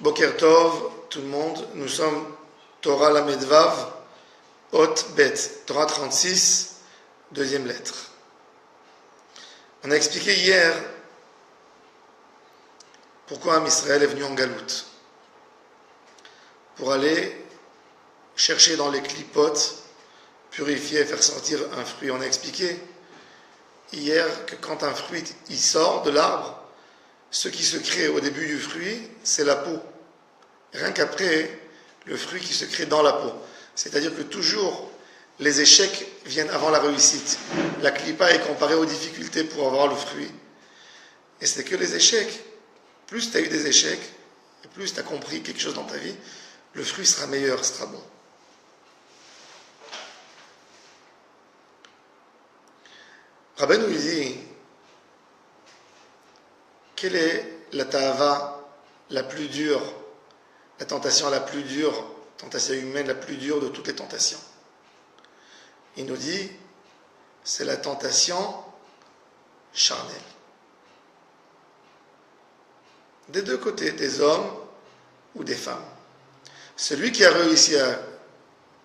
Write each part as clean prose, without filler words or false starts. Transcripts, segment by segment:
Boker Tov, tout le monde, nous sommes Torah Lamedvav, Hot Bet, Torah 36, deuxième lettre. On a expliqué hier pourquoi Am Israël est venu en galoute. Pour aller chercher dans les clipotes, purifier et faire sortir un fruit. On a expliqué hier que quand un fruit il sort de l'arbre, ce qui se crée au début du fruit, c'est la peau. Rien qu'après, le fruit qui se crée dans la peau. C'est-à-dire que toujours, les échecs viennent avant la réussite. La clipa est comparée aux difficultés pour avoir le fruit. Et c'est que les échecs, plus tu as eu des échecs, et plus tu as compris quelque chose dans ta vie, le fruit sera meilleur, sera bon. Rabbi nous dit, quelle est la ta'ava la plus dure, la tentation la plus dure, tentation humaine la plus dure de toutes les tentations? Il nous dit, c'est la tentation charnelle. Des deux côtés, des hommes ou des femmes. Celui qui a réussi à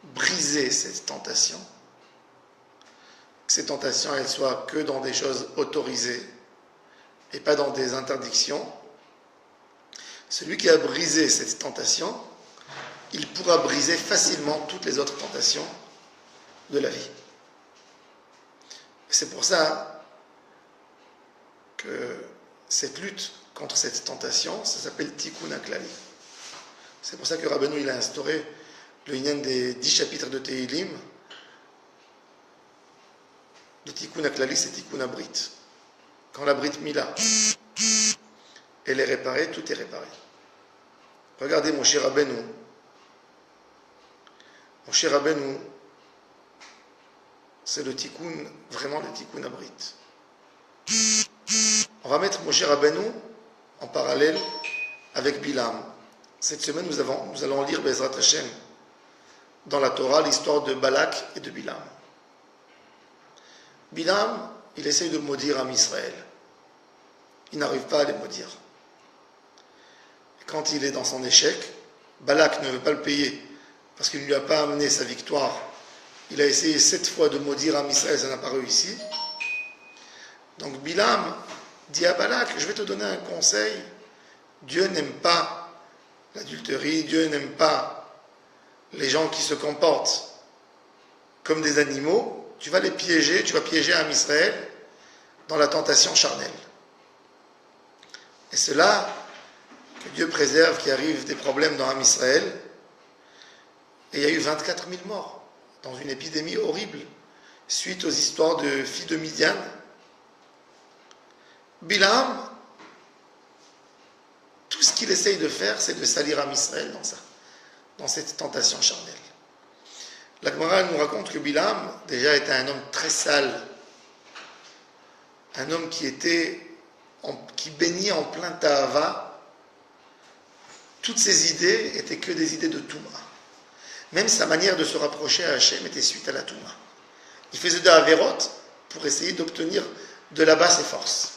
briser cette tentation, que ces tentations elles soient que dans des choses autorisées et pas dans des interdictions, celui qui a brisé cette tentation, il pourra briser facilement toutes les autres tentations de la vie. C'est pour ça que cette lutte contre cette tentation, ça s'appelle Tikkun HaKlali. C'est pour ça que Rabbeinu il a instauré le Inyan des 10 chapitres de Tehillim. Le Tikkun HaKlali, c'est Tikkun HaBrit. Quand la Brit Mila, elle est réparée, tout est réparé. Regardez mon cher Rabbeinu. Mon cher Rabbeinu, c'est le Tikkun, vraiment le Tikkun HaBrit. On va mettre mon cher Rabbeinu en parallèle avec Bilam. Cette semaine, nous allons lire Bezrat Hashem dans la Torah l'histoire de Balak et de Bilam. Bilam, il essaye de maudire Am Israël. Il n'arrive pas à les maudire. Quand il est dans son échec, Balak ne veut pas le payer parce qu'il ne lui a pas amené sa victoire. Il a essayé 7 fois de maudire Am Israël, ça n'a pas réussi. Donc Bilam dit à Balak, je vais te donner un conseil. Dieu n'aime pas l'adultérie, Dieu n'aime pas les gens qui se comportent comme des animaux. Tu vas les piéger, tu vas piéger Am Israël dans la tentation charnelle. Et c'est là que Dieu préserve qu'il arrive des problèmes dans Am Israël. Et il y a eu 24 000 morts dans une épidémie horrible suite aux histoires de filles de Midian. Bilam, tout ce qu'il essaye de faire, c'est de salir Am Israël dans cette tentation charnelle. La Gemara nous raconte que Bilam, déjà, était un homme très sale, un homme qui baignait en plein ta'ava. Toutes ses idées étaient que des idées de Touma. Même sa manière de se rapprocher à Hachem était suite à la Touma. Il faisait de Averot pour essayer d'obtenir de là-bas ses forces.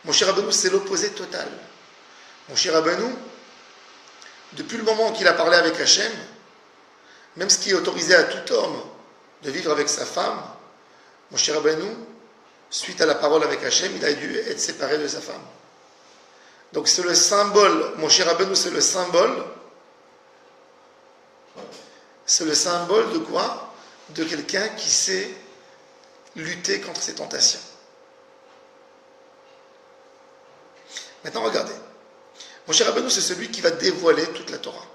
Mon cher Rabbeinu, c'est l'opposé total. Mon cher Rabbeinu, depuis le moment qu'il a parlé avec Hachem, même ce qui est autorisé à tout homme de vivre avec sa femme, mon cher Rabbeinu, suite à la parole avec Hachem, il a dû être séparé de sa femme. Donc c'est le symbole, mon cher Rabbeinu, c'est le symbole de quoi? De quelqu'un qui sait lutter contre ses tentations. Maintenant regardez, mon cher Rabbeinu, c'est celui qui va dévoiler toute la Torah.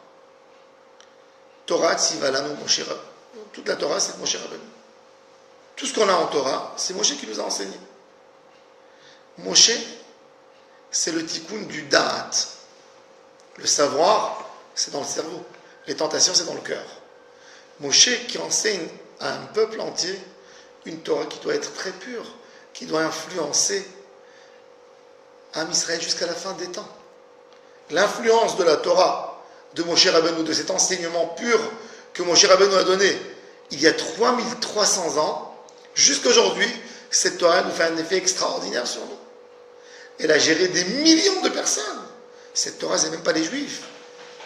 Torah Tzivalanu, mon cher Rabbeinu. Toute la Torah, c'est mon cher Rabbeinu. Tout ce qu'on a en Torah, c'est Moshe qui nous a enseigné. Moshe, c'est le tikkun du da'at. Le savoir, c'est dans le cerveau. Les tentations, c'est dans le cœur. Moshe qui enseigne à un peuple entier une Torah qui doit être très pure, qui doit influencer Am Israël jusqu'à la fin des temps. L'influence de la Torah de Moshe Rabbeinu, de cet enseignement pur que Moshe Rabbeinu a donné il y a 3300 ans, jusqu'à aujourd'hui, cette Torah nous fait un effet extraordinaire sur nous. Elle a géré des millions de personnes. Cette Torah, c'est même pas les Juifs.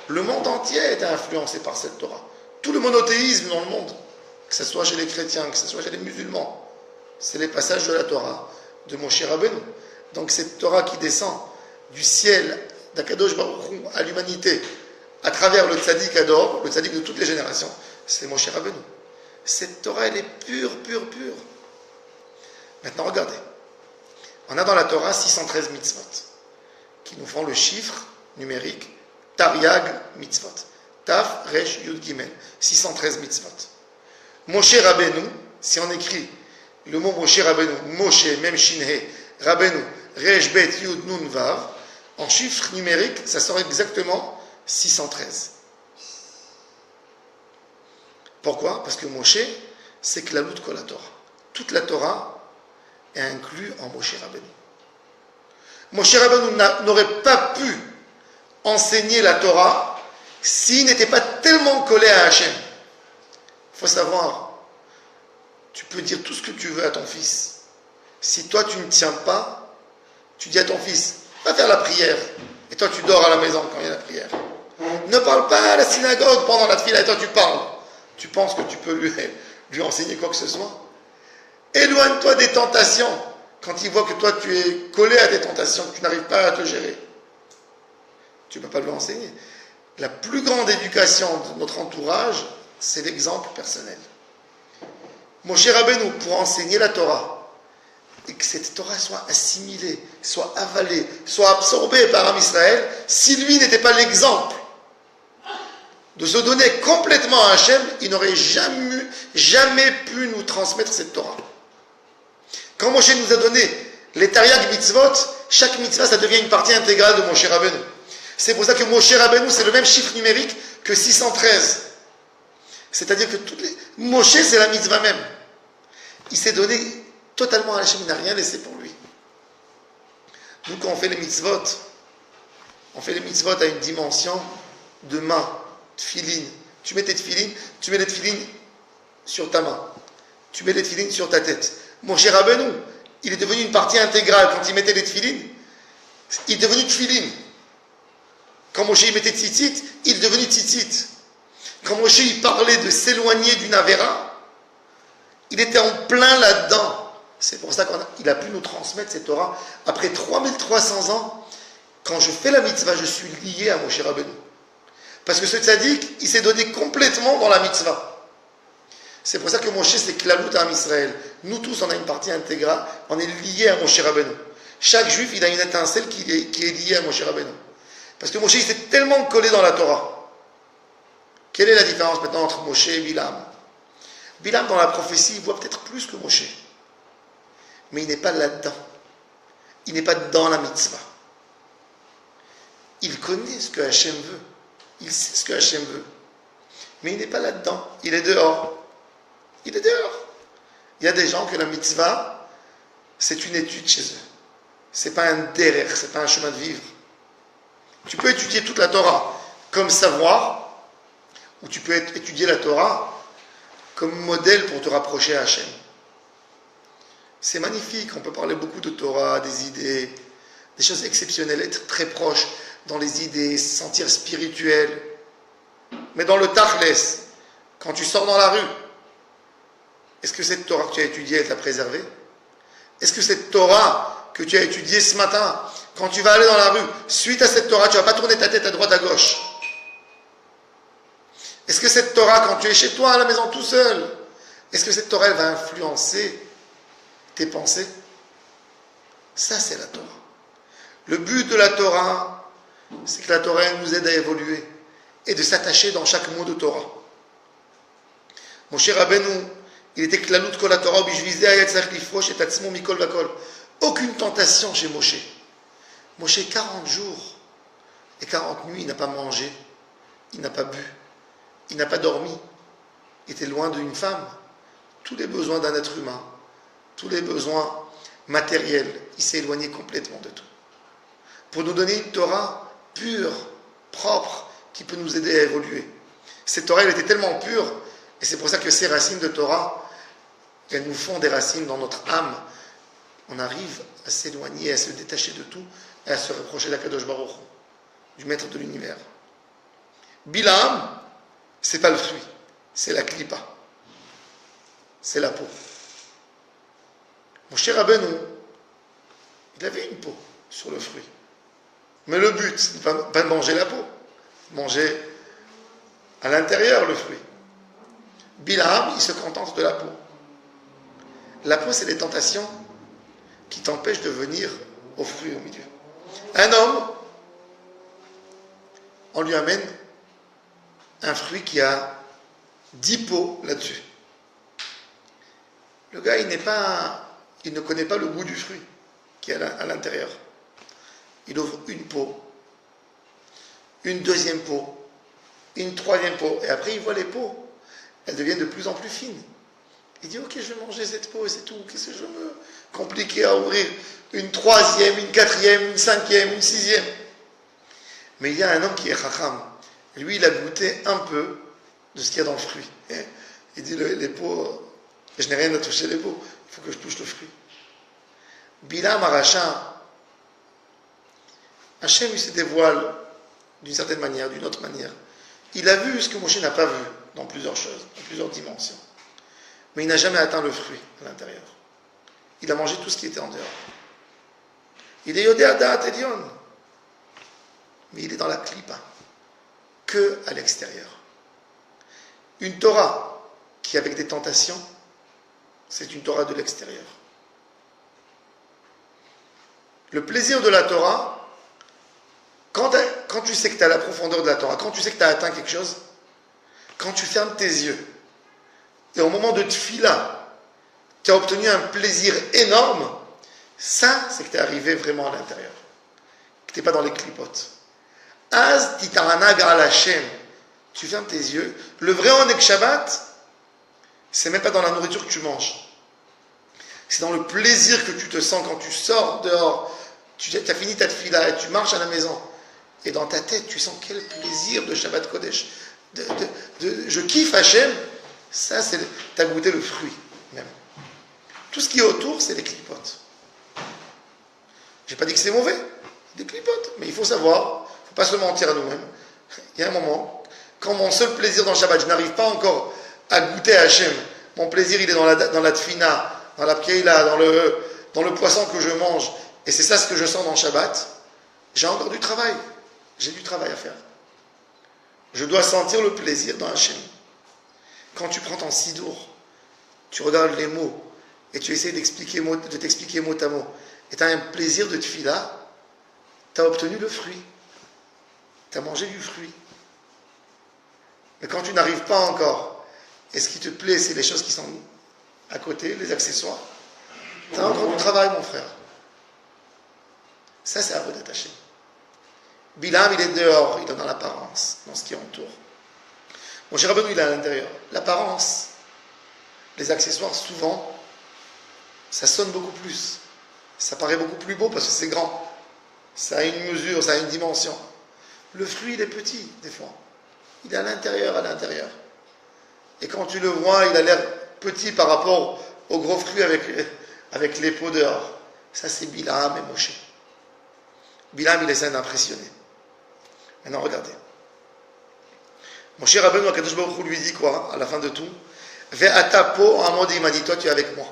Le monde entier est influencé par cette Torah. Tout le monothéisme dans le monde, que ce soit chez les chrétiens, que ce soit chez les musulmans, c'est les passages de la Torah, de Moshe Rabbeinu. Donc cette Torah qui descend du ciel d'Akadosh Baruch Hu à l'humanité, à travers le tzaddik Ador, le tzaddik de toutes les générations, c'est Moshe Rabbeinu. Cette Torah, elle est pure, pure, pure. Maintenant, regardez. On a dans la Torah 613 mitzvot, qui nous font le chiffre numérique Tariag mitzvot. Taf, Resh, Yud, Gimel. 613 mitzvot. Moshe Rabbeinu, si on écrit le mot Moshe Rabbeinu, Moshe, même Shinhe, Rabbeinu, Resh, Bet, Yud, Nun, Vav, en chiffre numérique, ça sort exactement 613. Pourquoi? Parce que Moshe, c'est que la lut kol la Torah. Toute la Torah est inclue en Moshe Rabbeinu. Moshe Rabbeinu n'aurait pas pu enseigner la Torah s'il n'était pas tellement collé à Hachem. Il faut savoir, tu peux dire tout ce que tu veux à ton fils. Si toi tu ne tiens pas, tu dis à ton fils, va faire la prière. Et toi tu dors à la maison quand il y a la prière. Ne parle pas à la synagogue pendant la tefila et toi tu parles. Tu penses que tu peux lui enseigner quoi que ce soit? Éloigne-toi des tentations. Quand il voit que toi tu es collé à des tentations, que tu n'arrives pas à te gérer, tu ne peux pas lui enseigner. La plus grande éducation de notre entourage, c'est l'exemple personnel. Moshe Rabbeinu, pour enseigner la Torah, et que cette Torah soit assimilée, soit avalée, soit absorbée par Am Israël, si lui n'était pas l'exemple de se donner complètement à Hachem, il n'aurait jamais pu nous transmettre cette Torah. Quand Moshe nous a donné les Tariag mitzvot, chaque mitzvah, ça devient une partie intégrale de Moshe Rabbeinu. C'est pour ça que Moshe Rabbeinu, c'est le même chiffre numérique que 613. C'est-à-dire que Moshe, c'est la mitzvah même. Il s'est donné totalement à Hachem, il n'a rien laissé pour lui. Nous, quand on fait les mitzvot à une dimension de main, tefilin. Tu mets tes tefilin, tu mets les tefilin sur ta main. Tu mets les tefilin sur ta tête. Moshe Rabbeinu, il est devenu une partie intégrale. Quand il mettait les tefilin, il est devenu tefilin. Quand Moshe il mettait tzitzit, il est devenu tzitzit. Quand Moshe il parlait de s'éloigner d'une avéra, il était en plein là-dedans. C'est pour ça qu'il a pu nous transmettre cette Torah. Après 3300 ans, quand je fais la mitzvah, je suis lié à Moshe Rabbeinu. Parce que ce tzaddik, il s'est donné complètement dans la mitzvah. C'est pour ça que Moshe, c'est Klalut à Israël. Nous tous, on a une partie intégrale, on est liés à Moshe Rabbeinu. Chaque juif, il a une étincelle qui est liée à Moshe Rabbeinu. Parce que Moshe, il s'est tellement collé dans la Torah. Quelle est la différence maintenant entre Moshe et Bilam? Bilam, dans la prophétie, il voit peut-être plus que Moshe. Mais il n'est pas là-dedans. Il n'est pas dans la mitzvah. Il connaît ce que Hachem veut. Il sait ce que Hachem veut. Mais il n'est pas là-dedans. Il est dehors. Il est dehors. Il y a des gens que la mitzvah, c'est une étude chez eux. C'est pas un derer, c'est pas un chemin de vivre. Tu peux étudier toute la Torah comme savoir, ou tu peux étudier la Torah comme modèle pour te rapprocher à Hachem. C'est magnifique, on peut parler beaucoup de Torah, des idées, des choses exceptionnelles, être très proche dans les idées, se sentir spirituel. Mais dans le tachles, quand tu sors dans la rue, est-ce que cette Torah que tu as étudiée, elle t'a préservé? Est-ce que cette Torah que tu as étudiée ce matin, quand tu vas aller dans la rue, suite à cette Torah, tu ne vas pas tourner ta tête à droite, à gauche? Est-ce que cette Torah, quand tu es chez toi à la maison tout seul, est-ce que cette Torah, elle va influencer tes pensées? Ça, c'est la Torah. Le but de la Torah, c'est que la Torah, elle nous aide à évoluer et de s'attacher dans chaque mot de Torah. Moshe Rabbeinu, il était klalut kol la Torah, obligé à yatzach lifrosh et tatzmo mikol vakol. Aucune tentation chez Moshe. Moshe, 40 jours et 40 nuits, il n'a pas mangé, il n'a pas bu, il n'a pas dormi. Il était loin d'une femme. Tous les besoins d'un être humain, tous les besoins matériels, il s'est éloigné complètement de tout. Pour nous donner une Torah pure, propre, qui peut nous aider à évoluer. Cette Torah, elle était tellement pure, et c'est pour ça que ces racines de Torah, elles nous font des racines dans notre âme. On arrive à s'éloigner, à se détacher de tout, et à se reprocher d'Akadosh Baruch Hu. du maître de l'univers. Bilam, c'est pas le fruit, c'est la klipa. C'est la peau. Mon cher Rabbeinu, il avait une peau sur le fruit. Mais le but, c'est pas de manger la peau, manger à l'intérieur le fruit. Bilam, il se contente de la peau. La peau, c'est les tentations qui t'empêchent de venir au fruit au milieu. Un homme, on lui amène un fruit qui a 10 peaux là-dessus. Le gars, il ne connaît pas le goût du fruit qui est à l'intérieur. Il ouvre une peau, une deuxième peau, une troisième peau, et après il voit les peaux. Elles deviennent de plus en plus fines. Il dit, ok, je vais manger cette peau et c'est tout. Qu'est-ce que je me compliquer à ouvrir une troisième, une quatrième, une cinquième, une sixième. Mais il y a un homme qui est chacham. Lui, il a goûté un peu de ce qu'il y a dans le fruit. Il dit, les peaux, je n'ai rien à toucher les peaux. Il faut que je touche le fruit. Bilam Aracha, Hachem, il se dévoile d'une certaine manière, d'une autre manière. Il a vu ce que Moshe n'a pas vu dans plusieurs choses, dans plusieurs dimensions. Mais il n'a jamais atteint le fruit à l'intérieur. Il a mangé tout ce qui était en dehors. Il est Yodé Adat Elion. Mais il est dans la klipa, que à l'extérieur. Une Torah qui, avec des tentations, c'est une Torah de l'extérieur. Le plaisir de la Torah, quand tu sais que tu as la profondeur de la Torah, quand tu sais que tu as atteint quelque chose, quand tu fermes tes yeux, et au moment de tfila, tu as obtenu un plaisir énorme, ça, c'est que tu es arrivé vraiment à l'intérieur. Que tu n'es pas dans les clipotes. Az titarana gal Hashem. Tu fermes tes yeux. Le vrai Oneg Shabbat, c'est même pas dans la nourriture que tu manges. C'est dans le plaisir que tu te sens quand tu sors dehors. Tu as fini ta tfila et tu marches à la maison. Et dans ta tête, tu sens quel plaisir de Shabbat Kodesh. Je kiffe Hashem. Ça, tu as goûté le fruit même. Tout ce qui est autour, c'est des clipotes. Je n'ai pas dit que c'est mauvais, des clipotes. Mais il faut savoir, il ne faut pas se mentir à nous-mêmes. Il y a un moment, quand mon seul plaisir dans le Shabbat, je n'arrive pas encore à goûter à Hachem, mon plaisir il est dans la tfina, dans la pkeila, dans le poisson que je mange, et c'est ça ce que je sens dans le Shabbat, j'ai encore du travail. J'ai du travail à faire. Je dois sentir le plaisir dans Hachem. Quand tu prends ton sidour, tu regardes les mots, et tu essaies de t'expliquer mot à mot, et tu as un plaisir de tfila, tu as obtenu le fruit. Tu as mangé du fruit. Mais quand tu n'arrives pas encore, et ce qui te plaît, c'est les choses qui sont à côté, les accessoires, tu as encore du travail, mon frère. Ça, c'est à vous d'attacher. Bilam, il est dehors, il est dans l'apparence, dans ce qui entoure. Mon cher Rabbeinu, il est à l'intérieur. L'apparence, les accessoires, souvent, ça sonne beaucoup plus. Ça paraît beaucoup plus beau parce que c'est grand. Ça a une mesure, ça a une dimension. Le fruit, il est petit, des fois. Il est à l'intérieur, Et quand tu le vois, il a l'air petit par rapport au gros fruit avec les peaux dehors. Ça, c'est Bilam et Moshe. Bilam, il essaie d'impressionner. Maintenant, regardez. Moshe Rabbeinu, Akadosh Baruch Hu lui dit quoi, à la fin de tout? Ve'ata po amod, il m'a dit, toi, tu es avec moi.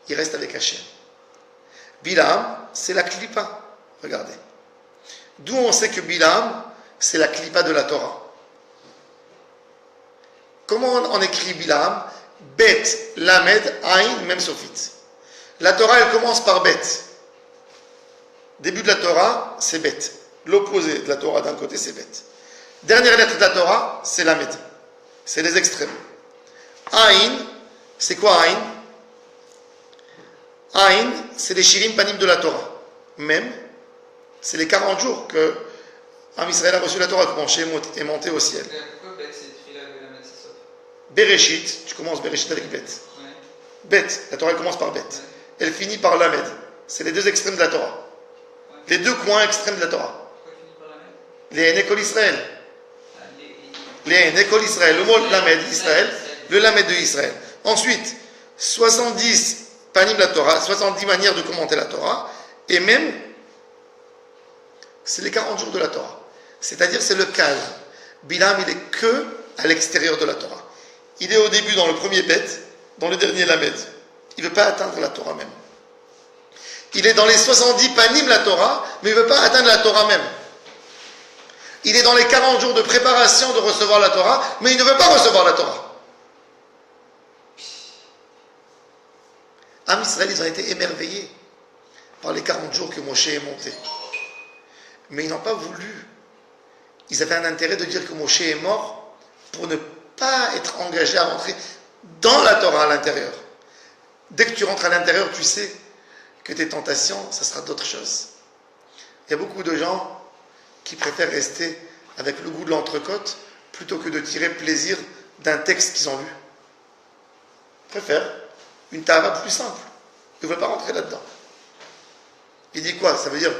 Il reste avec Hachem. Bilam, c'est la klipa. Regardez. D'où on sait que Bilam, c'est la klipa de la Torah. Comment on écrit Bilam? Bet, Lamed, Aïn, même Sophite. La Torah, elle commence par Bet. Début de la Torah, c'est Bet. L'opposé de la Torah d'un côté, c'est Bet. Dernière lettre de la Torah, c'est Lamed. C'est les extrêmes. Aïn, c'est quoi Aïn? Aïn, c'est les Shirim Panim de la Torah. Même, c'est les 40 jours que Am Israël a reçu la Torah, que Moshe est monté au ciel. Pourquoi Bet, c'est Tfila avec la Matzisot? Bereshit, tu commences Bereshit avec Bet. Ouais. Bet, la Torah elle commence par Bet. Ouais. Elle finit par Lamed. C'est les deux extrêmes de la Torah. Ouais. Les deux coins extrêmes de la Torah. Pourquoi il finit par la Med? Les Nekol Israël. Ah, Les Nekol Israël. Le mot Lamed Israël, le Lamed de Israël. Ensuite, 70 panim de la Torah, 70 manières de commenter la Torah. Et même, c'est les 40 jours de la Torah. C'est-à-dire, c'est le cadre. Bilam, il est que à l'extérieur de la Torah. Il est au début dans le premier bête, dans le dernier lamed. Il ne veut pas atteindre la Torah même. Il est dans les 70 panim la Torah, mais il ne veut pas atteindre la Torah même. Il est dans les 40 jours de préparation de recevoir la Torah, mais il ne veut pas recevoir la Torah. Am Israël, ils ont été émerveillés par les 40 jours que Moshe est monté. Mais ils n'ont pas voulu. Ils avaient un intérêt de dire que Moshe est mort pour ne pas être engagés à rentrer dans la Torah à l'intérieur. Dès que tu rentres à l'intérieur, tu sais que tes tentations, ça sera d'autres choses. Il y a beaucoup de gens qui préfèrent rester avec le goût de l'entrecôte plutôt que de tirer plaisir d'un texte qu'ils ont lu. Ils préfèrent une tara plus simple. Ils ne veulent pas rentrer là-dedans. Il dit quoi? Ça veut dire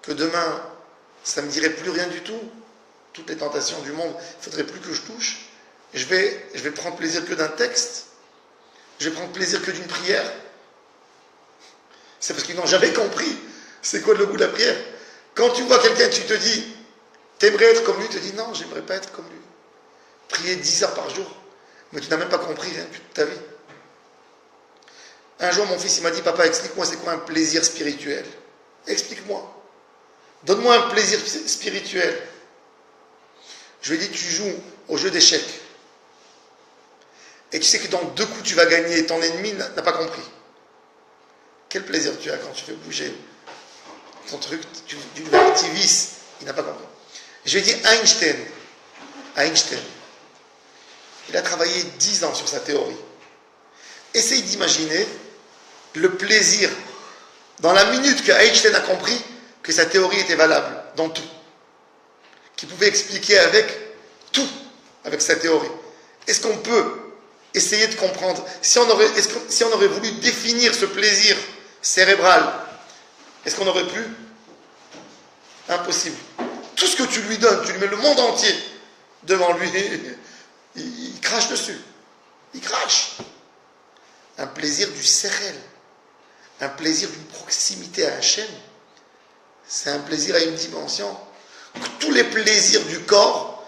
que demain, ça ne me dirait plus rien du tout. Toutes les tentations du monde, il ne faudrait plus que je touche. Je vais prendre plaisir que d'un texte. Je vais prendre plaisir que d'une prière. C'est parce qu'ils n'ont jamais compris c'est quoi le goût de la prière. Quand tu vois quelqu'un, tu te dis, t'aimerais être comme lui, tu te dis, non, j'aimerais pas être comme lui. Prier 10 heures par jour. Mais tu n'as même pas compris rien de ta vie. Un jour, mon fils, il m'a dit, papa, explique-moi c'est quoi un plaisir spirituel. Explique-moi. Donne-moi un plaisir spirituel. Je lui ai dit, tu joues au jeu d'échecs. Et tu sais que dans 2 coups, tu vas gagner et ton ennemi n'a pas compris. Quel plaisir tu as quand tu fais bouger ton truc, du vertivis, il n'a pas compris. Je lui ai dit, Einstein, il a travaillé 10 ans sur sa théorie. Essaye d'imaginer le plaisir, dans la minute que Einstein a compris que sa théorie était valable, dans tout. Qu'il pouvait expliquer avec tout, avec sa théorie. Est-ce qu'on peut essayer de comprendre, si on aurait voulu définir ce plaisir cérébral, est-ce qu'on aurait pu? Impossible. Tout ce que tu lui donnes, tu lui mets le monde entier devant lui, il crache dessus. Il crache. Un plaisir du sérel, un plaisir d'une proximité à Hachem, c'est un plaisir à une dimension que tous les plaisirs du corps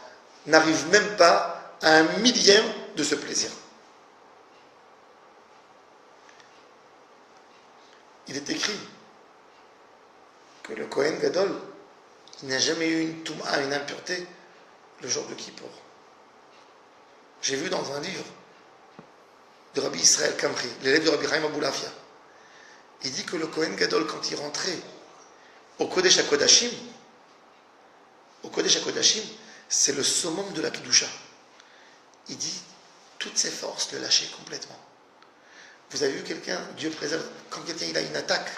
n'arrivent même pas à 1/1000 de ce plaisir. Il est écrit que le Kohen Gadol, il n'a jamais eu une touma, une impureté, le jour de Kippour. J'ai vu dans un livre de Rabbi Israël Kamri, l'élève de Rabbi Chaim Aboulafia, il dit que le Kohen Gadol, quand il rentrait au Kodesh HaKodashim, c'est le summum de la Kedusha. Il dit, toutes ses forces le lâchaient complètement. Vous avez vu quelqu'un, Dieu préserve, quand quelqu'un il a une attaque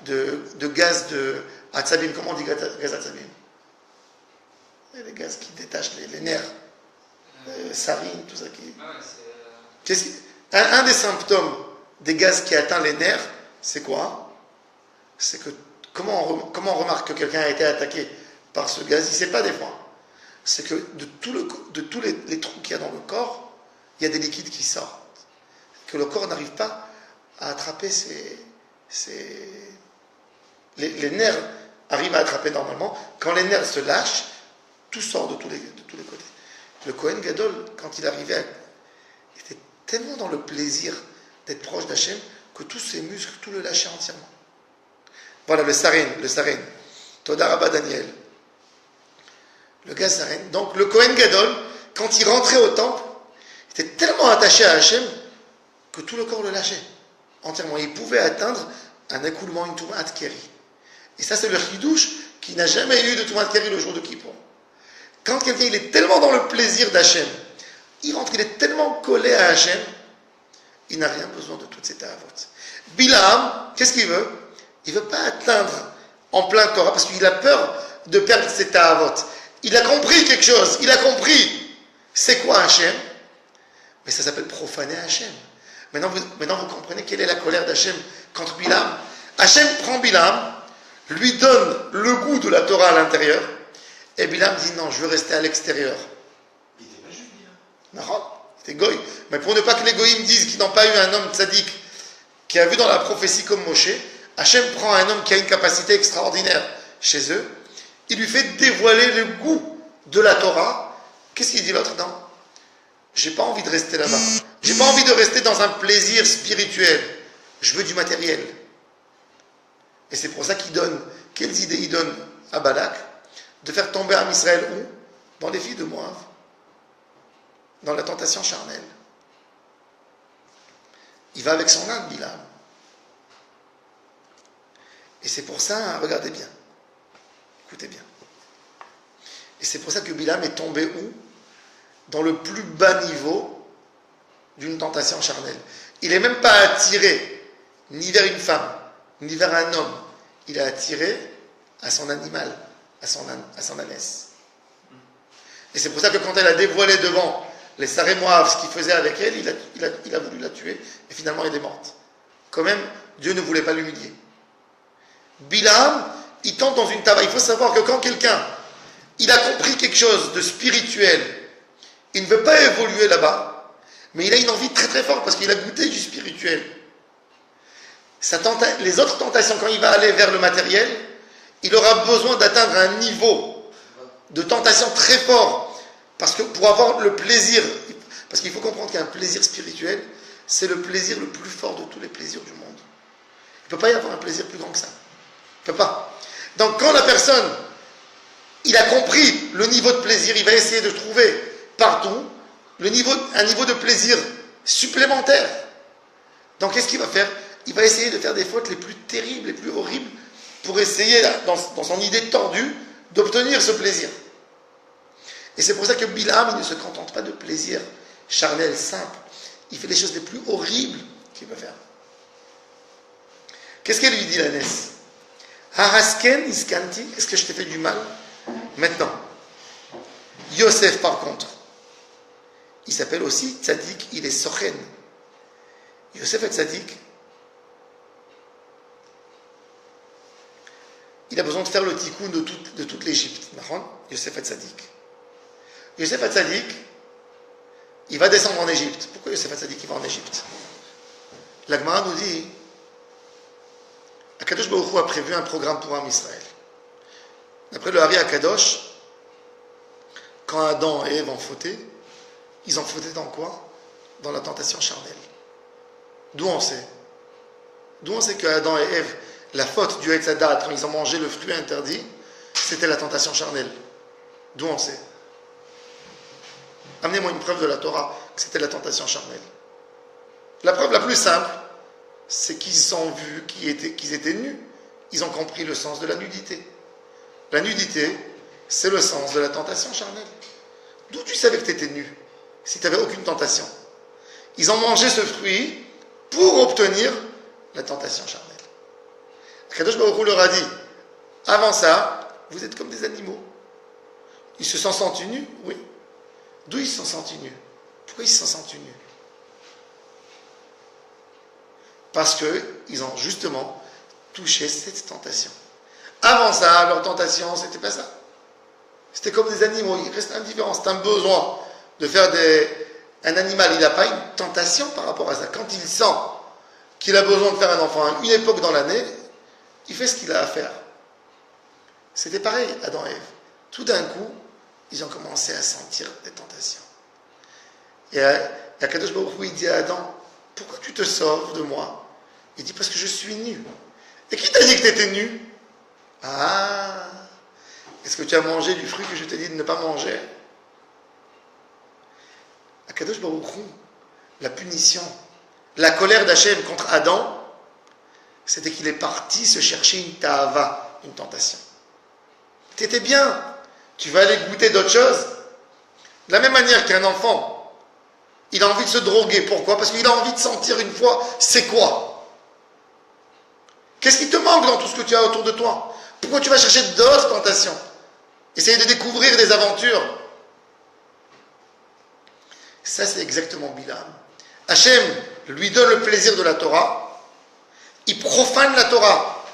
de gaz de Hatzabim, comment on dit gaz Hatzabim? Les gaz qui détachent les nerfs, sarine, tout ça qui... Un des symptômes des gaz qui atteint les nerfs, c'est quoi? C'est que, comment on remarque que quelqu'un a été attaqué par ce gaz? Il ne sait pas des fois. C'est que de tous les trous qu'il y a dans le corps, il y a des liquides qui sortent. Que le corps n'arrive pas à attraper les nerfs arrivent à attraper normalement. Quand les nerfs se lâchent, tout sort de tous les côtés. Le Kohen Gadol, quand il arrivait, il était tellement dans le plaisir d'être proche d'Hachem que tous ses muscles, tout le lâchait entièrement. Voilà, le sarin. Toda Rabba Daniel. Le gaz sarin. Donc, le Kohen Gadol, quand il rentrait au temple, il était tellement attaché à Hachem que tout le corps le lâchait entièrement. Il pouvait atteindre un écoulement, une Toumat Keri. Et ça, c'est le chidouche qui n'a jamais eu de Toumat Keri le jour de Kippour. Quand quelqu'un il est tellement dans le plaisir d'Hachem, il est tellement collé à Hachem, il n'a rien besoin de toutes ces ta'avot. Bilam, qu'est-ce qu'il veut? Il ne veut pas atteindre en plein Torah parce qu'il a peur de perdre ses ta'avot. Il a compris quelque chose, il a compris c'est quoi Hachem, mais ça s'appelle profaner Hachem. Maintenant, vous comprenez quelle est la colère d'Hachem contre Bilam. Hachem prend Bilam, lui donne le goût de la Torah à l'intérieur, et Bilam dit non, je veux rester à l'extérieur. Il n'était pas juif, Bilam. Non, il était goy. Mais pour ne pas que les goyim disent qu'ils n'ont pas eu un homme tzaddik qui a vu dans la prophétie comme Moshe, Hachem prend un homme qui a une capacité extraordinaire chez eux, il lui fait dévoiler le goût de la Torah. Qu'est-ce qu'il dit l'autre? Non, j'ai pas envie de rester là-bas. J'ai pas envie de rester dans un plaisir spirituel. Je veux du matériel. Et c'est pour ça qu'il donne, quelles idées il donne à Balak? De faire tomber Am Israël où? Dans les filles de Moab. Dans la tentation charnelle. Il va avec son âne, Bilam. Et c'est pour ça, regardez bien. Écoutez bien. Et c'est pour ça que Bilam est tombé où? Dans le plus bas niveau d'une tentation charnelle. Il n'est même pas attiré ni vers une femme, ni vers un homme. Il est attiré à son animal, à son ânesse. Et c'est pour ça que quand elle a dévoilé devant les Saré Moab ce qu'il faisait avec elle, il a voulu la tuer, et finalement elle est morte. Quand même, Dieu ne voulait pas l'humilier. Bilam, il tente dans une tava. Il faut savoir que quand quelqu'un, il a compris quelque chose de spirituel, il ne veut pas évoluer là-bas, mais il a une envie très très forte parce qu'il a goûté du spirituel. Les autres tentations, quand il va aller vers le matériel, il aura besoin d'atteindre un niveau de tentation très fort, parce que pour avoir le plaisir, parce qu'il faut comprendre qu'un plaisir spirituel, c'est le plaisir le plus fort de tous les plaisirs du monde. Il ne peut pas y avoir un plaisir plus grand que ça. Il ne peut pas. Donc quand la personne, il a compris le niveau de plaisir, il va essayer de trouver partout un niveau de plaisir supplémentaire. Donc qu'est-ce qu'il va faire? Il va essayer de faire des fautes les plus terribles, les plus horribles, pour essayer, dans son idée tordue, d'obtenir ce plaisir. Et c'est pour ça que Bilam, il ne se contente pas de plaisir charnel, simple. Il fait les choses les plus horribles qu'il peut faire. Qu'est-ce qu'elle lui dit, l'ânesse? Harasken iskanti, est-ce que je t'ai fait du mal? Maintenant, Yosef, par contre, il s'appelle aussi Tzadik, il est Sochen. Yosef est Tzadik. Il a besoin de faire le tikkun de toute l'Égypte. Yosef Hatzadik. Yosef Hatzadik, il va descendre en Égypte. Pourquoi Yosef Hatzadik il va en Égypte? La Gemara nous dit, Akadosh Baruch Hu a prévu un programme pour Am Israël. D'après le Hari Akadosh, quand Adam et Ève ont fauté, ils ont fauté dans quoi? Dans la tentation charnelle. D'où on sait? D'où on sait que Adam et Ève, la faute du Etz Hadat, quand ils ont mangé le fruit interdit, c'était la tentation charnelle. D'où on sait? Amenez-moi une preuve de la Torah que c'était la tentation charnelle. La preuve la plus simple, c'est qu'ils ont vu qu'ils étaient nus. Ils ont compris le sens de la nudité. La nudité, c'est le sens de la tentation charnelle. D'où tu savais que tu étais nu, si tu n'avais aucune tentation? Ils ont mangé ce fruit pour obtenir la tentation charnelle. Kadosh Baruch Hu leur a dit, avant ça, vous êtes comme des animaux. Ils se sont sentis nus? Oui. D'où ils se sont sentis nus? Pourquoi ils se sont sentis nus? Parce qu'ils ont justement touché cette tentation. Avant ça, leur tentation, c'était pas ça. C'était comme des animaux, ils restent indifférents. C'est un besoin de faire un animal, il n'a pas une tentation par rapport à ça. Quand il sent qu'il a besoin de faire un enfant à une époque dans l'année, il fait ce qu'il a à faire. C'était pareil, Adam et Ève. Tout d'un coup, ils ont commencé à sentir des tentations. Et Akadosh Baruch Hu, il dit à Adam, pourquoi tu te sauves de moi? Il dit, parce que je suis nu. Et qui t'a dit que tu étais nu? Ah, est-ce que tu as mangé du fruit que je t'ai dit de ne pas manger? Akadosh Baruch Hu, la punition, la colère d'Hachem contre Adam, c'était qu'il est parti se chercher une ta'ava, une tentation. T'étais bien, tu vas aller goûter d'autres choses. De la même manière qu'un enfant, il a envie de se droguer. Pourquoi? Parce qu'il a envie de sentir une fois, c'est quoi? Qu'est-ce qui te manque dans tout ce que tu as autour de toi? Pourquoi tu vas chercher d'autres tentations? Essayer de découvrir des aventures. Ça, c'est exactement Bilam. Hachem lui donne le plaisir de la Torah. Il profane la Torah.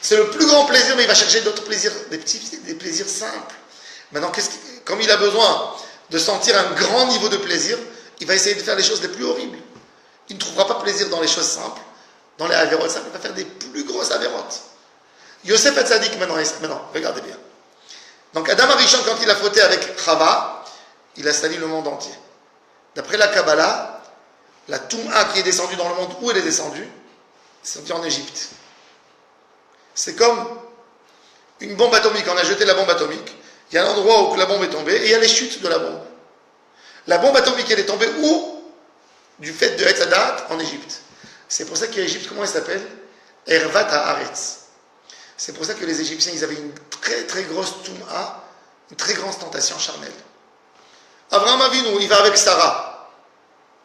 C'est le plus grand plaisir, mais il va chercher d'autres plaisirs, des plaisirs simples. Maintenant, comme il a besoin de sentir un grand niveau de plaisir, il va essayer de faire les choses les plus horribles. Il ne trouvera pas plaisir dans les choses simples, dans les avérotes simples, il va faire des plus grosses avérotes. Yosef Hatzadik, maintenant, regardez bien. Donc Adam Arishon, quand il a fauté avec Chava, il a sali le monde entier. D'après la Kabbalah, la Toum'a qui est descendue dans le monde, où elle est descendue en Égypte. C'est comme une bombe atomique. On a jeté la bombe atomique. Il y a un endroit où la bombe est tombée et il y a les chutes de la bombe. La bombe atomique, elle est tombée où? Du fait de Hetzadat en Égypte. C'est pour ça qu'en Égypte, comment elle s'appelle? Ervat Haaretz. C'est pour ça que les Égyptiens, ils avaient une très très grosse Toum'a, une très grande tentation charnelle. Abraham Avinu, il va avec Sarah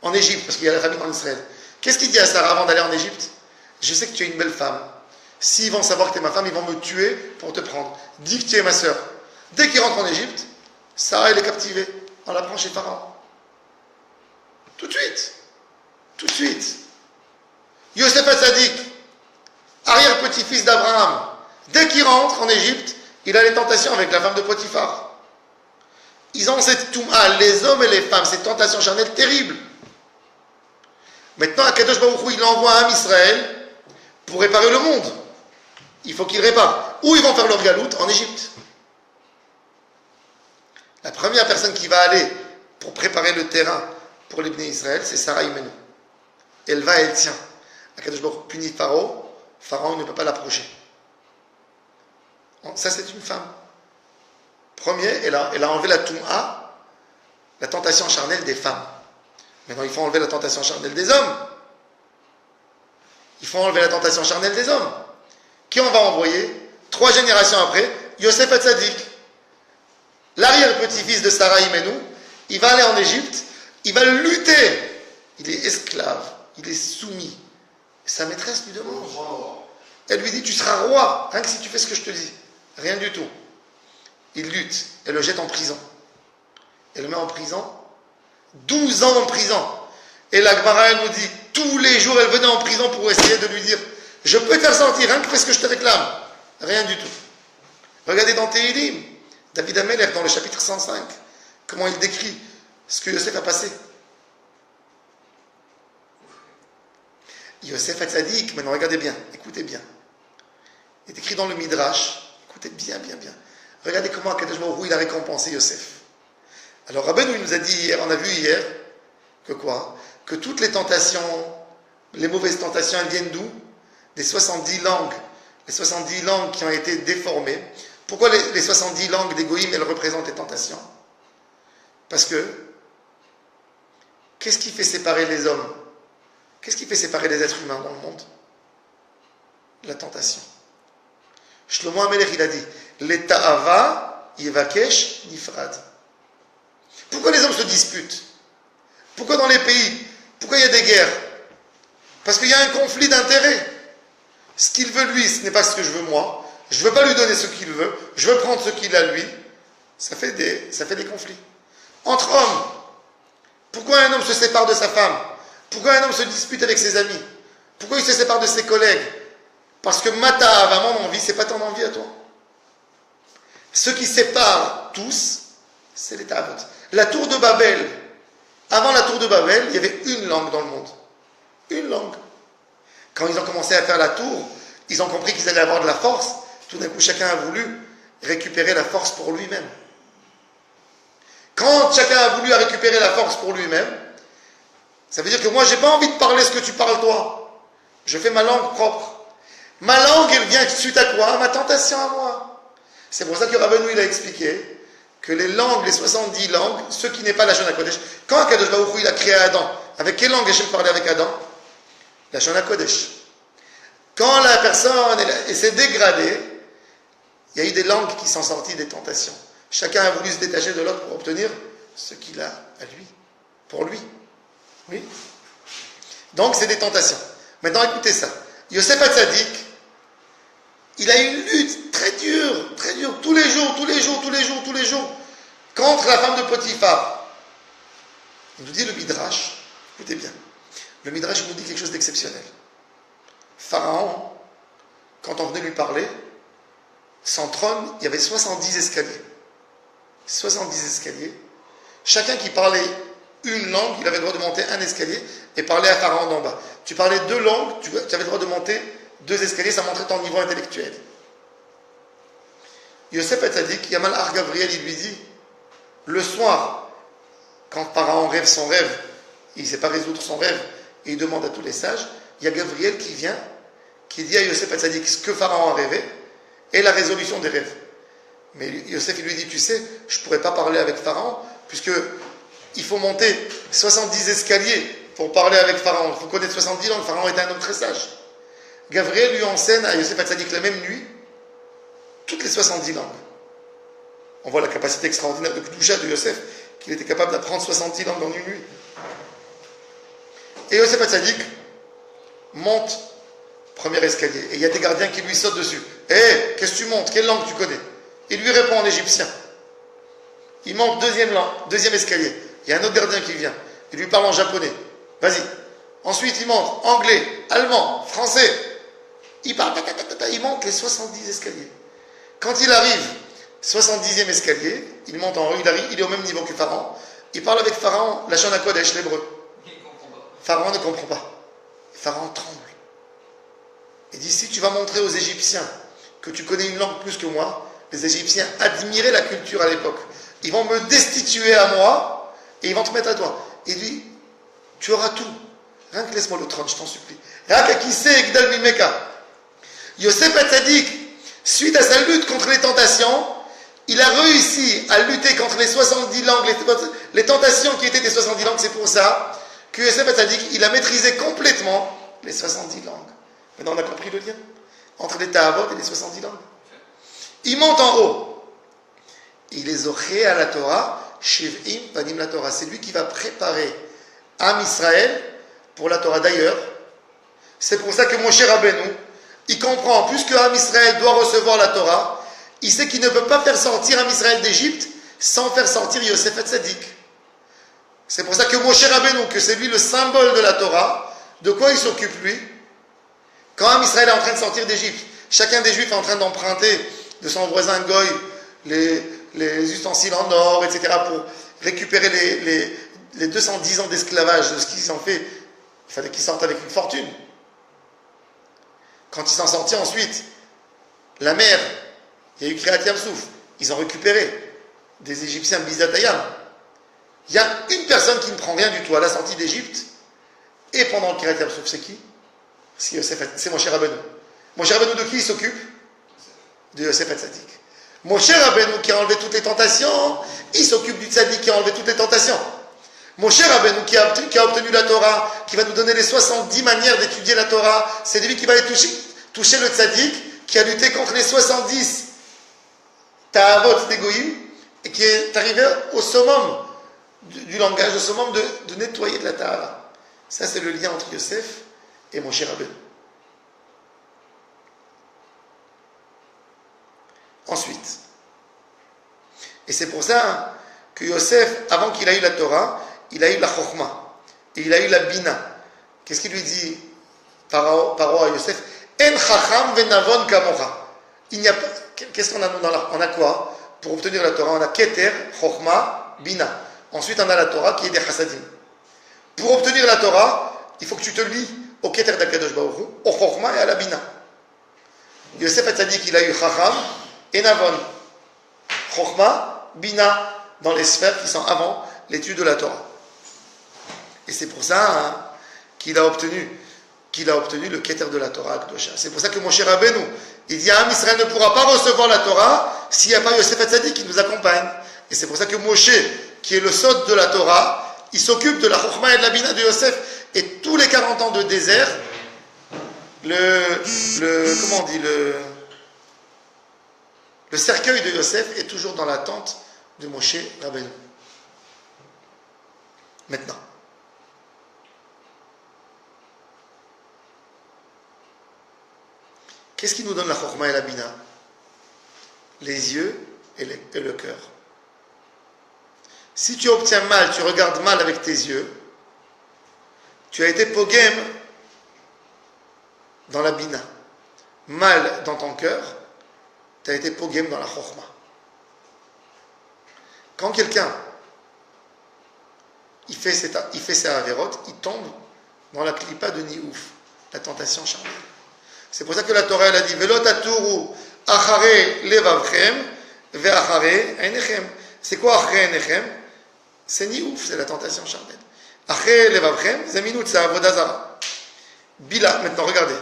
en Égypte, parce qu'il y a la famille en Israël. Qu'est-ce qu'il dit à Sarah avant d'aller en Égypte? Je sais que tu es une belle femme. S'ils vont savoir que tu es ma femme, ils vont me tuer pour te prendre. Dis que tu es ma sœur. Dès qu'il rentre en Égypte, Sarah, elle est captivée. On la prend chez Pharaon. Tout de suite. Tout de suite. Yosef Hatzadik, arrière-petit-fils d'Abraham, dès qu'il rentre en Égypte, il a les tentations avec la femme de Potiphar. Ils ont cette touma, les hommes et les femmes, cette tentation charnelle terrible. Maintenant, Akadosh Baruch Hu, il envoie un Israël pour réparer le monde. Il faut qu'il répare. Où ils vont faire leur galoute? En Égypte. La première personne qui va aller pour préparer le terrain pour les Bnei Israël, c'est Sarah Imenu. Elle va, elle tient. Akadosh Baruch Hu punit Pharaon. Pharaon ne peut pas l'approcher. Ça, c'est une femme. Premier, elle a enlevé la Toum'a, la tentation charnelle des femmes. Maintenant, il faut enlever la tentation charnelle des hommes. Il faut enlever la tentation charnelle des hommes. Qui on va envoyer? 3 générations après, Yosef Hatzadik, l'arrière-petit-fils de Sarah Imenu, il va aller en Égypte, il va lutter. Il est esclave, il est soumis. Sa maîtresse lui demande. Elle lui dit, tu seras roi, rien que si tu fais ce que je te dis. Rien du tout. Il lutte, elle le jette en prison. Elle le met en prison, 12 ans en prison. Et la Gemara, elle nous dit, tous les jours, elle venait en prison pour essayer de lui dire, je peux te faire sortir, rien que fais ce que je te réclame. Rien du tout. Regardez dans Tehilim, David Amelech, dans le chapitre 105, comment il décrit ce que Yosef a passé. Yosef Hatzadik, maintenant regardez bien, écoutez bien. Il est écrit dans le Midrash, écoutez bien, bien, bien. Regardez comment Akadosh Baruch Hu, il a récompensé Yosef. Alors Rabbeinu, il nous a dit hier, on a vu hier, que quoi? Que toutes les tentations, les mauvaises tentations, elles viennent d'où? Des 70 langues. Les 70 langues qui ont été déformées. Pourquoi les 70 langues des Goïm, elles représentent les tentations? Parce que, qu'est-ce qui fait séparer les hommes? Qu'est-ce qui fait séparer les êtres humains dans le monde? La tentation. Shlomo HaMelech, il a dit, L'Eta'ava Yevakesh Nifrad. Pourquoi les hommes se disputent? Pourquoi dans les pays? Pourquoi il y a des guerres? Parce qu'il y a un conflit d'intérêts. Ce qu'il veut lui, ce n'est pas ce que je veux moi. Je ne veux pas lui donner ce qu'il veut. Je veux prendre ce qu'il a lui. Ça fait des conflits. Entre hommes. Pourquoi un homme se sépare de sa femme? Pourquoi un homme se dispute avec ses amis? Pourquoi il se sépare de ses collègues? Parce que ma ta'ava, mon envie, c'est pas ton envie à toi. Ce qui sépare tous, c'est les ta'avot. La tour de Babel, avant la tour de Babel, il y avait une langue dans le monde. Une langue. Quand ils ont commencé à faire la tour, ils ont compris qu'ils allaient avoir de la force. Tout d'un coup, chacun a voulu récupérer la force pour lui-même. Quand chacun a voulu récupérer la force pour lui-même, ça veut dire que moi, j'ai pas envie de parler ce que tu parles toi. Je fais ma langue propre. Ma langue, elle vient suite à quoi? À ma tentation à moi. C'est pour ça que Rabbeinu, il a expliqué que les langues, les 70 langues, ce qui n'est pas la Shona Kodesh. Quand Akadosh Baruch Hu, il a créé Adam, avec quelle langue Hachem parlait avec Adam? La Shona Kodesh. Quand la personne elle s'est dégradée, il y a eu des langues qui sont sorties des tentations. Chacun a voulu se détacher de l'autre pour obtenir ce qu'il a à lui, pour lui. Oui. Donc c'est des tentations. Maintenant écoutez ça. Yosef Hatzadik, il a une lutte très dure, tous les jours, contre la femme de Potiphar. Il nous dit le Midrash, écoutez bien, le Midrash nous dit quelque chose d'exceptionnel. Pharaon, quand on venait lui parler, son trône, il y avait 70 escaliers. 70 escaliers. Chacun qui parlait une langue, il avait le droit de monter un escalier et parler à Pharaon d'en bas. Tu parlais 2 langues, tu avais le droit de monter 2 escaliers, ça montrait ton niveau intellectuel. Yosef Hatzadik, Yamal Ar Gabriel, il lui dit, le soir, quand Pharaon rêve son rêve, il ne sait pas résoudre son rêve, et il demande à tous les sages, il y a Gabriel qui vient, qui dit à Yosef Hatzadik ce que Pharaon a rêvé, et la résolution des rêves. Mais Yosef, il lui dit, tu sais, je ne pourrais pas parler avec Pharaon, puisque il faut monter 70 escaliers pour parler avec Pharaon. Il faut connaître 70 langues. Pharaon était un homme très sage. Gabriel lui enseigne à Yosef Hatzadik la même nuit toutes les 70 langues. On voit la capacité extraordinaire de Kedusha de Yosef, qu'il était capable d'apprendre 70 langues en une nuit. Et Yosef Hatzadik monte premier escalier. Et il y a des gardiens qui lui sautent dessus. Hé, qu'est-ce que tu montes? Quelle langue tu connais? Il lui répond en égyptien. Il monte deuxième escalier. Il y a un autre gardien qui vient. Il lui parle en japonais. Vas-y. Ensuite, il monte anglais, allemand, français. Il parle, il monte les 70 escaliers. Quand il arrive, 70e escalier, il monte en haut, il est au même niveau que Pharaon. Il parle avec Pharaon, la Shana Kodesh, l'hébreu. Pharaon ne comprend pas. Pharaon tremble. Il dit, si tu vas montrer aux Égyptiens que tu connais une langue plus que moi, les Égyptiens admiraient la culture à l'époque. Ils vont me destituer à moi et ils vont te mettre à toi. Il dit, tu auras tout. Rien que laisse-moi le trône, je t'en supplie. Yosef Hatzadik, suite à sa lutte contre les tentations, il a réussi à lutter contre les 70 langues, les tentations qui étaient des 70 langues. C'est pour ça que Yosef Hatzadik, il a maîtrisé complètement les 70 langues. Maintenant, on a compris le lien entre les Ta'avot et les 70 langues. Il monte en haut. Il est zoché à la Torah, Shiv'im Panim la Torah. C'est lui qui va préparer Am Israël pour la Torah. D'ailleurs, c'est pour ça que Moshe Rabbeinu, il comprend, puisque Am Israël doit recevoir la Torah, il sait qu'il ne peut pas faire sortir Am Israël d'Égypte sans faire sortir Yosef Hatzadik. C'est pour ça que Moshe Rabbeinu, que c'est lui le symbole de la Torah, de quoi il s'occupe lui? Quand Am Israël est en train de sortir d'Égypte, chacun des Juifs est en train d'emprunter de son voisin Goy les ustensiles en or, etc., pour récupérer les 210 ans d'esclavage de ce qu'ils ont fait. Il fallait qu'ils sortent avec une fortune. Quand ils sont sortis ensuite, la mer, il y a eu Kriyat Yam-Souf, ils ont récupéré des Égyptiens Bizatayam. Il y a une personne qui ne prend rien du tout à la sortie d'Égypte, et pendant le Kriyat Yam-Souf, c'est qui? C'est Moshe Rabbeinu. Moshe Rabbeinu, de qui il s'occupe? De Yosef Hatzadik. Moshe Rabbeinu qui a enlevé toutes les tentations, il s'occupe du Tzadik qui a enlevé toutes les tentations. Moshe Rabbeinu qui a obtenu la Torah, qui va nous donner les 70 manières d'étudier la Torah, c'est lui qui va aller toucher le Tzadik, qui a lutté contre les 70 Ta'avot d'Egoïm, et qui est arrivé au summum du langage, au summum de nettoyer de la Ta'ava. Ça, c'est le lien entre Yosef et Moshe Rabbeinu. Ensuite, et c'est pour ça que Yosef, avant qu'il ait eu la Torah, il a eu la Chokhmah, et il a eu la Bina. Qu'est-ce qu'il lui dit, Paro à Yosef? En chacham venavon kamocha. Il n'y a pas, qu'est-ce qu'on a dans la, on a quoi? Pour obtenir la Torah, on a Keter, Chokhmah, Bina. Ensuite, on a la Torah qui est des Chassadim. Pour obtenir la Torah, il faut que tu te lis au Keter d'Akadosh Baruch Hu, au Chokhmah et à la Bina. Yosef Hatzadik, il a eu Chacham et Navon. Chokhmah, Bina, dans les sphères qui sont avant l'étude de la Torah. Et c'est pour ça qu'il a obtenu le Keter de la Torah Akdosha. C'est pour ça que Moshe Rabbeinu, il dit, Am Israël ne pourra pas recevoir la Torah s'il n'y a pas Yosef Hatzadik qui nous accompagne. Et c'est pour ça que Moshe, qui est le sot de la Torah, il s'occupe de la Chokhmah et de la Bina de Yosef. Et tous les 40 ans de désert, comment on dit, le cercueil de Yosef est toujours dans la tente de Moshe Rabbeinu. Maintenant, qu'est-ce qui nous donne la Chokhmah et la Bina? Les yeux et le cœur. Si tu obtiens mal, tu regardes mal avec tes yeux, tu as été pogem dans la Bina. Mal dans ton cœur, tu as été pogem dans la Chokhmah. Quand quelqu'un il fait ses avérotes, il tombe dans la klipa de Niouf, la tentation charnelle. C'est pour ça que la Torah elle a dit Velo taturu achare levavchem ve'achare einechem. C'est quoi achare einechem? C'est ni ouf, c'est la tentation charnelle. Achare levavchem, zeminout, c'est avodah zara. Bila, maintenant regardez.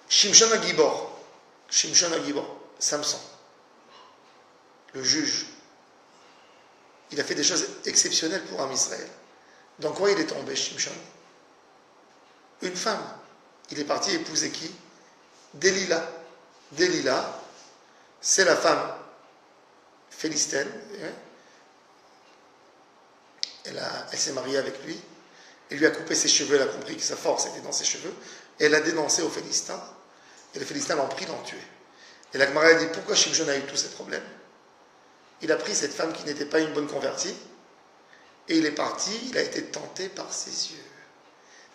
Shimshon HaGibor, Samson, le juge, il a fait des choses exceptionnelles pour Am Israël. Dans quoi il est tombé, Shimshon? Une femme. Il est parti épouser qui? Delilah. Delilah, c'est la femme philistine. Elle s'est mariée avec lui. Elle lui a coupé ses cheveux. Elle a compris que sa force était dans ses cheveux. Et elle a dénoncé aux Philistins. Et les Philistins l'ont pris, l'ont tué. Et la Gemara a dit, pourquoi Shimshon a eu tous ces problèmes? Il a pris cette femme qui n'était pas une bonne convertie. Et il est parti. Il a été tenté par ses yeux.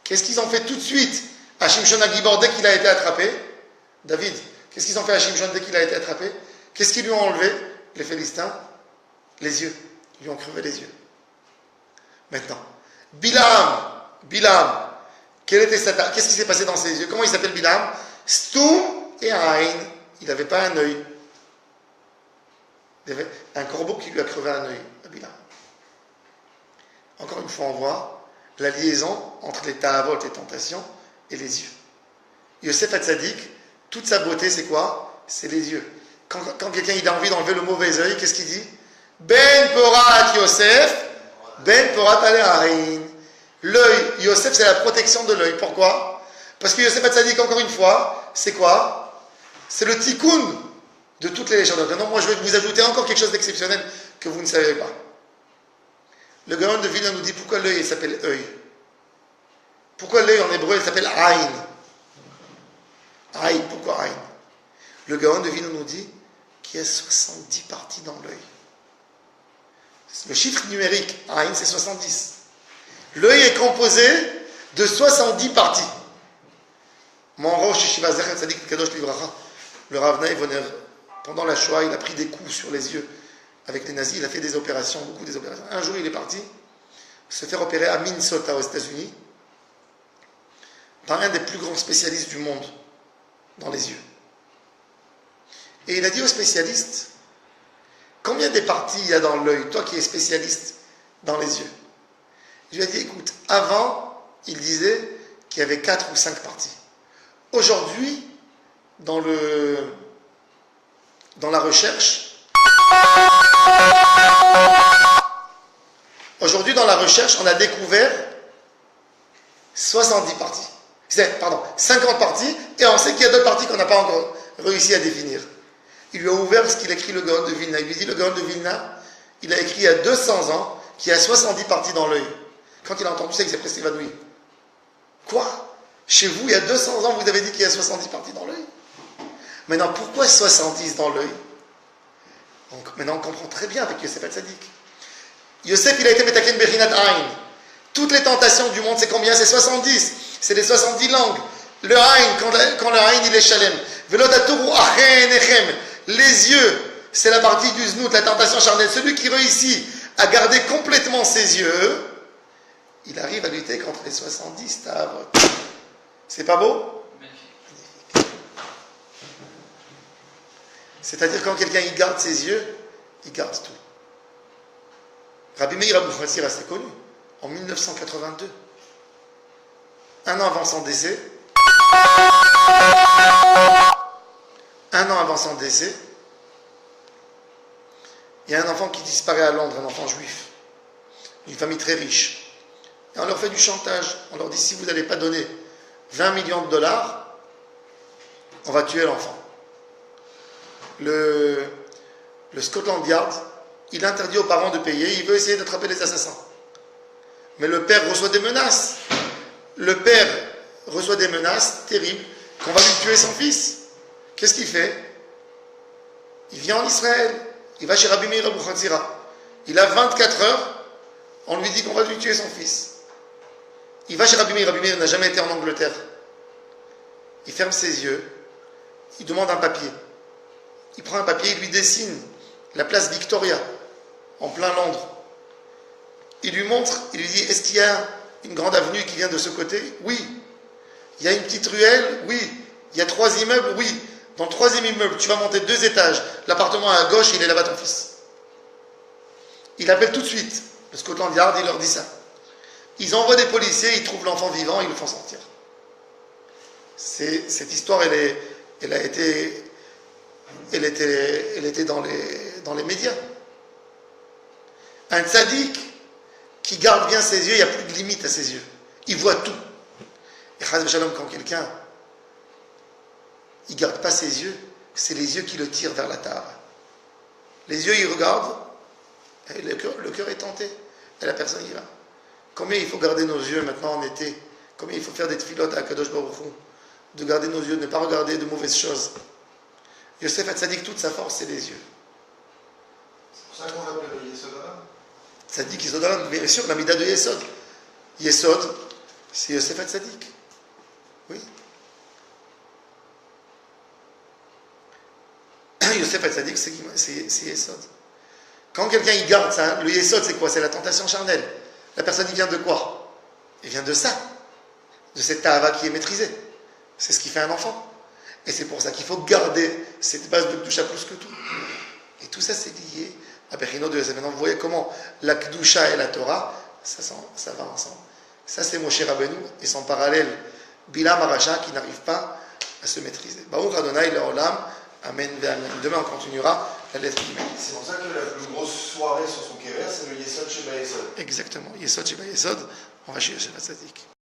Qu'est-ce qu'ils ont fait tout de suite à Shimshon HaGibor dès qu'il a été attrapé? David, qu'est-ce qu'ils ont fait à Shimshon dès qu'il a été attrapé? Qu'est-ce qu'ils lui ont enlevé, les Philistins? Les yeux. Ils lui ont crevé les yeux. Maintenant, Bilam, qu'est-ce qui s'est passé dans ses yeux? Comment il s'appelle Bilam? Stoum et Aïn. Il n'avait pas un œil. Il y avait un corbeau qui lui a crevé un œil, à Bilam. Encore une fois, on voit la liaison entre les ta'avot, les tentations, et les yeux. Yosef Hatzadik, toute sa beauté, c'est quoi? C'est les yeux. Quand quelqu'un il a envie d'enlever le mauvais œil, qu'est-ce qu'il dit? Ben porat Yosef, ben porat ale'ain. L'œil, Yosef, c'est la protection de l'œil. Pourquoi? Parce que Yosef Hatzadik, encore une fois, c'est quoi? C'est le tikkun de toutes les légendes. Maintenant, moi, je vais vous ajouter encore quelque chose d'exceptionnel que vous ne savez pas. Le Gaon de Vilna nous dit pourquoi l'œil s'appelle œil. Pourquoi l'œil en hébreu il s'appelle Aïn? Aïn, pourquoi Aïn? Le Gaon de Vilna nous dit qu'il y a 70 parties dans l'œil. Le chiffre numérique, Aïn, c'est 70. L'œil est composé de 70 parties. Mon roche, Shiva Zechet Tzadik Kadosh Livracha, le Rav Naïv, pendant la Shoah, il a pris des coups sur les yeux avec les nazis, il a fait des opérations, beaucoup des opérations. Un jour, il est parti se faire opérer à Minnesota, aux États-Unis, par un des plus grands spécialistes du monde dans les yeux. Et il a dit aux spécialistes, combien de parties il y a dans l'œil, toi qui es spécialiste dans les yeux? Je lui ai dit, écoute, avant, il disait qu'il y avait 4 ou 5 parties. Aujourd'hui, dans la recherche, on a découvert 70 parties. 50 parties, et on sait qu'il y a d'autres parties qu'on n'a pas encore réussi à définir. Il lui a ouvert ce qu'il écrit le Gaon de Vilna. Il lui dit, le Gaon de Vilna, il a écrit il y a 200 ans qu'il y a 70 parties dans l'œil. Quand il a entendu ça, il s'est presque évanoui. Quoi? Chez vous, il y a 200 ans, vous avez dit qu'il y a 70 parties dans l'œil? Maintenant, pourquoi 70 dans l'œil? Maintenant, on comprend très bien avec Yosef Hatzadik. Yosef, il a été Metaken Berinat Aïn. Toutes les tentations du monde, c'est combien? C'est 70. C'est les 70 langues. Le Aïn, quand le Aïn, il est Shalem. Velodaturu Achen Echem. Les yeux, c'est la partie du Znout, la tentation charnelle. Celui qui réussit à garder complètement ses yeux, il arrive à lutter contre les 70 ta'avot. C'est pas beau? Magnifique. C'est-à-dire quand quelqu'un il garde ses yeux, il garde tout. Rabbi Meir Abouchatzira, c'est connu, en 1982. Un an avant son décès, il y a un enfant qui disparaît à Londres, un enfant juif, une famille très riche. Et on leur fait du chantage. On leur dit, si vous n'allez pas donner 20 millions de dollars, on va tuer l'enfant. Le Scotland Yard, il interdit aux parents de payer, il veut essayer d'attraper les assassins. Mais le père reçoit des menaces. Le père reçoit des menaces terribles qu'on va lui tuer son fils. Qu'est-ce qu'il fait? Il vient en Israël. Il va chez Rabbi Meir Abouchatzira. Il a 24 heures. On lui dit qu'on va lui tuer son fils. Il va chez Rabbi Meir. Rabbi Meir n'a jamais été en Angleterre. Il ferme ses yeux. Il demande un papier. Il prend un papier, il lui dessine la place Victoria, en plein Londres. Il lui montre, il lui dit, est-ce qu'il y a une grande avenue qui vient de ce côté? Oui. Il y a une petite ruelle? Oui. Il y a 3 immeubles? Oui. Dans le troisième immeuble, tu vas monter 2 étages. L'appartement à gauche, il est là-bas ton fils. Il appelle tout de suite. Le Scotland Yard, il leur dit ça. Ils envoient des policiers, ils trouvent l'enfant vivant, ils le font sortir. Cette histoire, elle était dans les médias. Un tzaddik qui garde bien ses yeux, il n'y a plus de limite à ses yeux. Il voit tout. Et chas v'shalom, quand quelqu'un il ne garde pas ses yeux, c'est les yeux qui le tirent vers la tare. Les yeux, ils regardent, et le cœur est tenté, et la personne y va. Combien il faut garder nos yeux maintenant en été? Combien il faut faire des tfilotes à Kadosh Baruch Hu? De garder nos yeux, de ne pas regarder de mauvaises choses. Yosef Hatzadik, toute sa force, c'est les yeux. C'est pour ça qu'on l'appelle le Yesod Adam. Tzadik, Yesod Adam, bien sûr, la mida de Yesod. Yesod, c'est Yosef Hatzadik. Oui. Yosef Hatzadik, c'est Yesod. Quand quelqu'un il garde ça, le Yesod, c'est quoi? C'est la tentation charnelle. La personne, il vient de quoi? Il vient de ça. De cette ta'ava qui est maîtrisée. C'est ce qui fait un enfant. Et c'est pour ça qu'il faut garder cette base de Kdusha plus que tout. Et tout ça, c'est lié à Bechino de Yosef. Maintenant, vous voyez comment la Kdusha et la Torah, ça va ensemble. Ça, c'est Moshe Rabbeinu et son parallèle, Bilam Aracha, qui n'arrive pas à se maîtriser. Baruch Adonai Leolam, Amen ve'Amen. Demain, on continuera la lettre du Maïs. C'est pour ça que la plus grosse soirée sur son kéver, c'est le Yesod Sheba Yesod. Exactement. Yesod Sheba Yesod, on va chez Yosef Hatzadik.